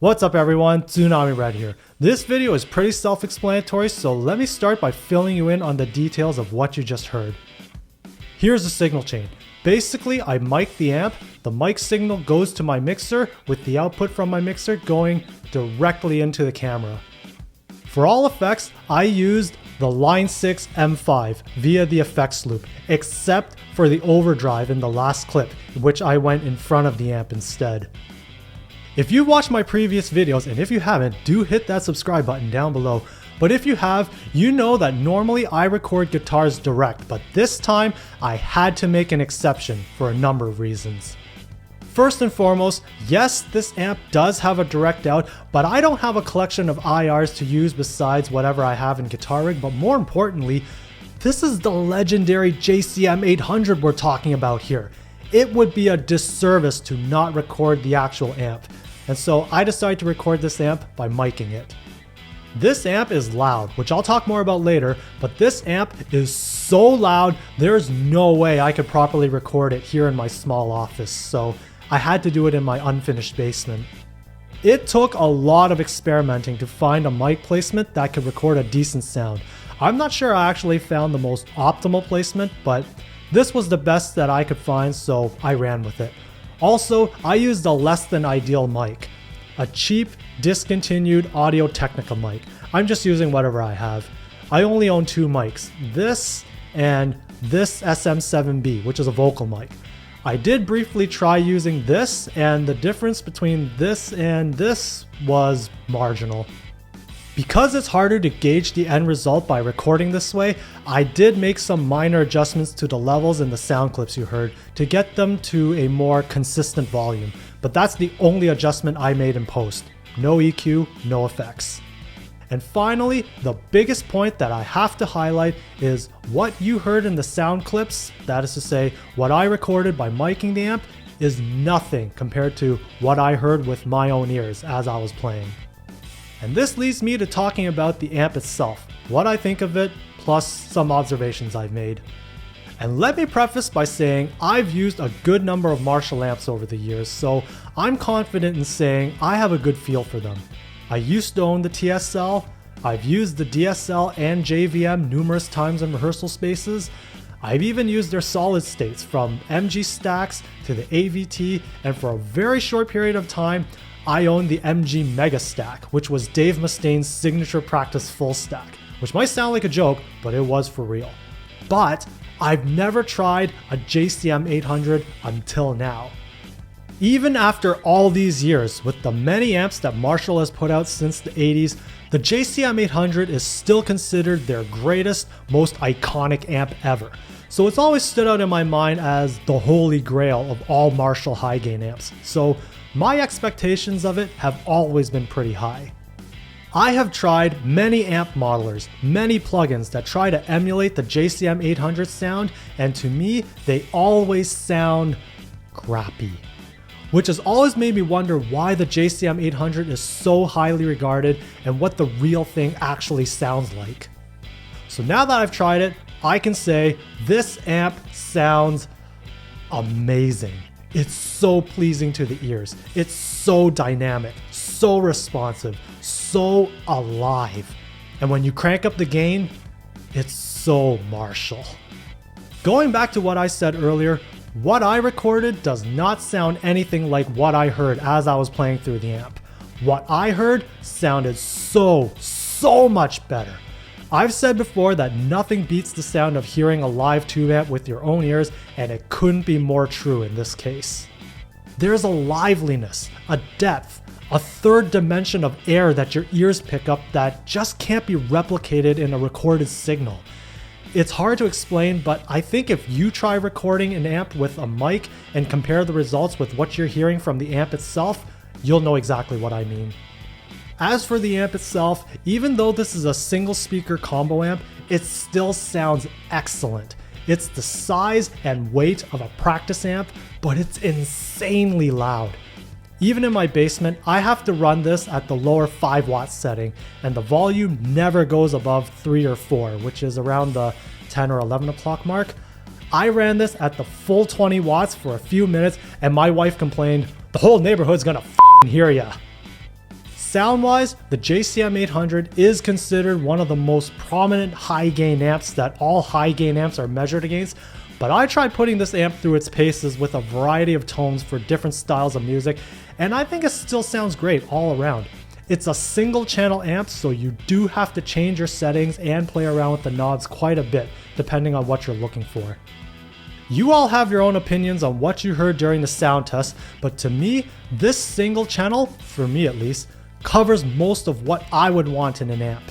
What's up everyone, Tsunami Red here. This video is pretty self-explanatory, so let me start by filling you in on the details of what you just heard. Here's the signal chain. Basically, I mic the amp, the mic signal goes to my mixer, with the output from my mixer going directly into the camera. For all effects, I used the Line 6 M5 via the effects loop, except for the overdrive in the last clip, which I went in front of the amp instead. If you've watched my previous videos, and if you haven't, do hit that subscribe button down below. But if you have, you know that normally I record guitars direct, but this time I had to make an exception for a number of reasons. First and foremost, yes, this amp does have a direct out, but I don't have a collection of IRs to use besides whatever I have in Guitar Rig, but more importantly, this is the legendary JCM800 we're talking about here. It would be a disservice to not record the actual amp. And so I decided to record this amp by micing it. This amp is loud, which I'll talk more about later, but this amp is so loud, there's no way I could properly record it here in my small office, so I had to do it in my unfinished basement. It took a lot of experimenting to find a mic placement that could record a decent sound. I'm not sure I actually found the most optimal placement, but this was the best that I could find, so I ran with it. Also, I used a less than ideal mic, a cheap, discontinued Audio-Technica mic. I'm just using whatever I have. I only own two mics, this and this SM7B, which is a vocal mic. I did briefly try using this, and the difference between this and this was marginal. Because it's harder to gauge the end result by recording this way, I did make some minor adjustments to the levels in the sound clips you heard to get them to a more consistent volume, but that's the only adjustment I made in post. No EQ, no effects. And finally, the biggest point that I have to highlight is what you heard in the sound clips, that is to say, what I recorded by miking the amp, is nothing compared to what I heard with my own ears as I was playing. And this leads me to talking about the amp itself, what I think of it, plus some observations I've made. And let me preface by saying I've used a good number of Marshall amps over the years, so I'm confident in saying I have a good feel for them. I used to own the TSL, I've used the DSL and JVM numerous times in rehearsal spaces, I've even used their solid states from MG Stacks to the AVT, and for a very short period of time, I own the MG Mega Stack, which was Dave Mustaine's signature practice full stack, which might sound like a joke, but it was for real. But I've never tried a JCM800 until now. Even after all these years, with the many amps that Marshall has put out since the 80s, the JCM800 is still considered their greatest, most iconic amp ever. So it's always stood out in my mind as the holy grail of all Marshall high gain amps. So my expectations of it have always been pretty high. I have tried many amp modelers, many plugins that try to emulate the JCM800 sound, and to me, they always sound crappy. Which has always made me wonder why the JCM800 is so highly regarded and what the real thing actually sounds like. So now that I've tried it, I can say this amp sounds amazing. It's so pleasing to the ears. It's so dynamic, so responsive, so alive. And when you crank up the gain, it's so Marshall. Going back to what I said earlier, what I recorded does not sound anything like what I heard as I was playing through the amp. What I heard sounded so much better. I've said before that nothing beats the sound of hearing a live tube amp with your own ears, and it couldn't be more true in this case. There's a liveliness, a depth, a third dimension of air that your ears pick up that just can't be replicated in a recorded signal. It's hard to explain, but I think if you try recording an amp with a mic and compare the results with what you're hearing from the amp itself, you'll know exactly what I mean. As for the amp itself, even though this is a single speaker combo amp, it still sounds excellent. It's the size and weight of a practice amp, but it's insanely loud. Even in my basement, I have to run this at the lower 5 watt setting, and the volume never goes above 3 or 4, which is around the 10 or 11 o'clock mark. I ran this at the full 20 watts for a few minutes, and my wife complained, "The whole neighborhood's gonna f***ing hear ya." Sound-wise, the JCM800 is considered one of the most prominent high-gain amps that all high-gain amps are measured against, but I tried putting this amp through its paces with a variety of tones for different styles of music, and I think it still sounds great all around. It's a single channel amp, so you do have to change your settings and play around with the knobs quite a bit, depending on what you're looking for. You all have your own opinions on what you heard during the sound test, but to me, this single channel, for me at least, covers most of what I would want in an amp.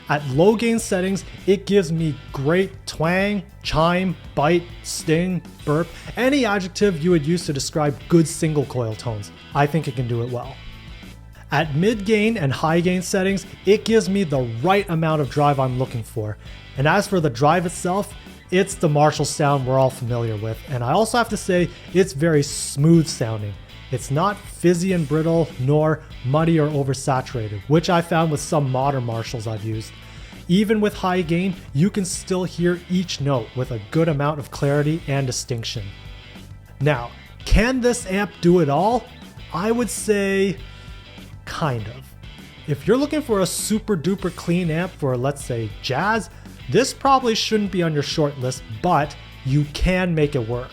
At low gain settings, it gives me great twang, chime, bite, sting, burp, any adjective you would use to describe good single coil tones. I think it can do it well. At mid gain and high gain settings, it gives me the right amount of drive I'm looking for. And as for the drive itself, it's the Marshall sound we're all familiar with. And I also have to say, it's very smooth sounding. It's not fizzy and brittle, nor muddy or oversaturated, which I found with some modern Marshalls I've used. Even with high gain, you can still hear each note with a good amount of clarity and distinction. Now, can this amp do it all? I would say, kind of. If you're looking for a super duper clean amp for, let's say, jazz, this probably shouldn't be on your short list, but you can make it work.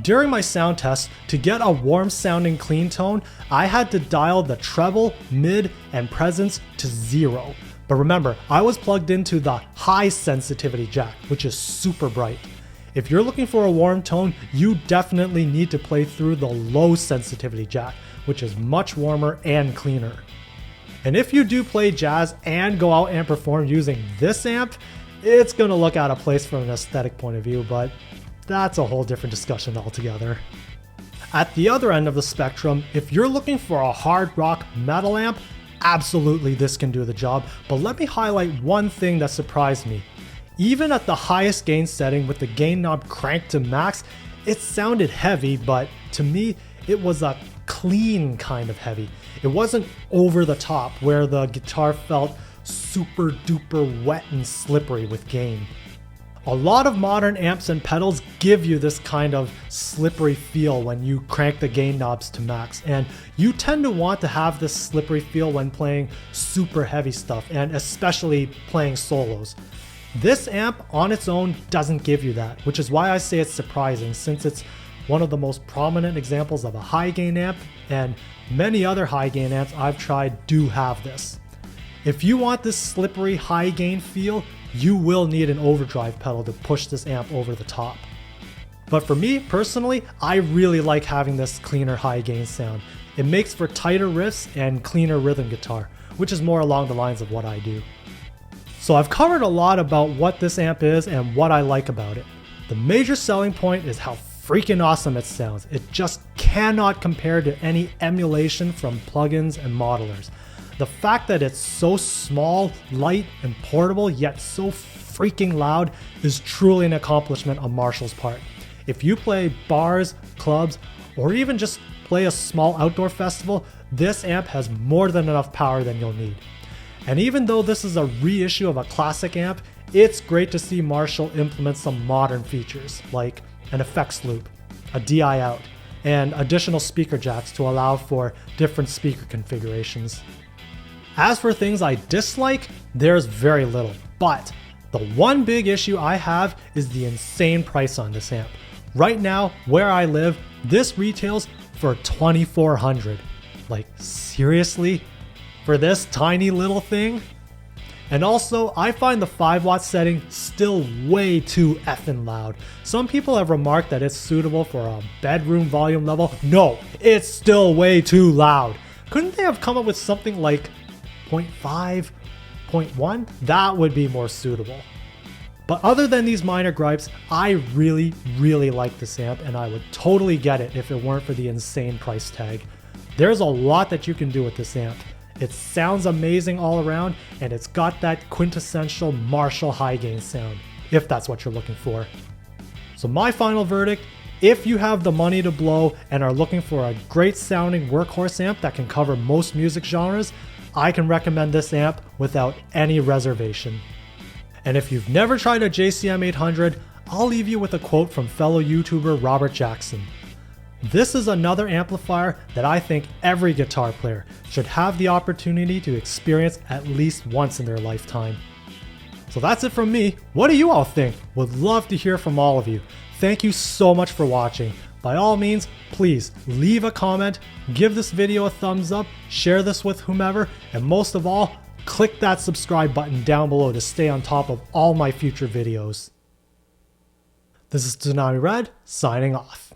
During my sound test, to get a warm sounding clean tone, I had to dial the treble, mid, and presence to 0. But remember, I was plugged into the high sensitivity jack, which is super bright. If you're looking for a warm tone, you definitely need to play through the low sensitivity jack, which is much warmer and cleaner. And if you do play jazz and go out and perform using this amp, it's gonna look out of place from an aesthetic point of view, but that's a whole different discussion altogether. At the other end of the spectrum, if you're looking for a hard rock metal amp, absolutely this can do the job, but let me highlight one thing that surprised me. Even at the highest gain setting with the gain knob cranked to max, it sounded heavy, but to me, it was a clean kind of heavy. It wasn't over the top where the guitar felt super duper wet and slippery with gain. A lot of modern amps and pedals give you this kind of slippery feel when you crank the gain knobs to max, and you tend to want to have this slippery feel when playing super heavy stuff, and especially playing solos. This amp on its own doesn't give you that, which is why I say it's surprising, since it's one of the most prominent examples of a high gain amp, and many other high gain amps I've tried do have this. If you want this slippery high gain feel, you will need an overdrive pedal to push this amp over the top. But for me personally, I really like having this cleaner high gain sound. It makes for tighter riffs and cleaner rhythm guitar, which is more along the lines of what I do. So I've covered a lot about what this amp is and what I like about it. The major selling point is how freaking awesome it sounds. It just cannot compare to any emulation from plugins and modelers. The fact that it's so small, light, and portable, yet so freaking loud is truly an accomplishment on Marshall's part. If you play bars, clubs, or even just play a small outdoor festival, this amp has more than enough power than you'll need. And even though this is a reissue of a classic amp, it's great to see Marshall implement some modern features, like an effects loop, a DI out, and additional speaker jacks to allow for different speaker configurations. As for things I dislike, there's very little, but the one big issue I have is the insane price on this amp. Right now, where I live, this retails for $2,400. Like, seriously? For this tiny little thing? And also, I find the 5-watt setting still way too effing loud. Some people have remarked that it's suitable for a bedroom volume level. No, it's still way too loud. Couldn't they have come up with something like 0.5, 0.1? That would be more suitable. But other than these minor gripes, I really like this amp, and I would totally get it if it weren't for the insane price tag. There's a lot that you can do with this amp. It sounds amazing all around, and it's got that quintessential Marshall high gain sound, if that's what you're looking for. So my final verdict, if you have the money to blow and are looking for a great sounding workhorse amp that can cover most music genres, I can recommend this amp without any reservation. And if you've never tried a JCM800, I'll leave you with a quote from fellow YouTuber Robert Jackson. This is another amplifier that I think every guitar player should have the opportunity to experience at least once in their lifetime. So that's it from me. What do you all think? Would love to hear from all of you. Thank you so much for watching. By all means, please leave a comment, give this video a thumbs up, share this with whomever, and most of all, click that subscribe button down below to stay on top of all my future videos. This is Tsunami Red, signing off.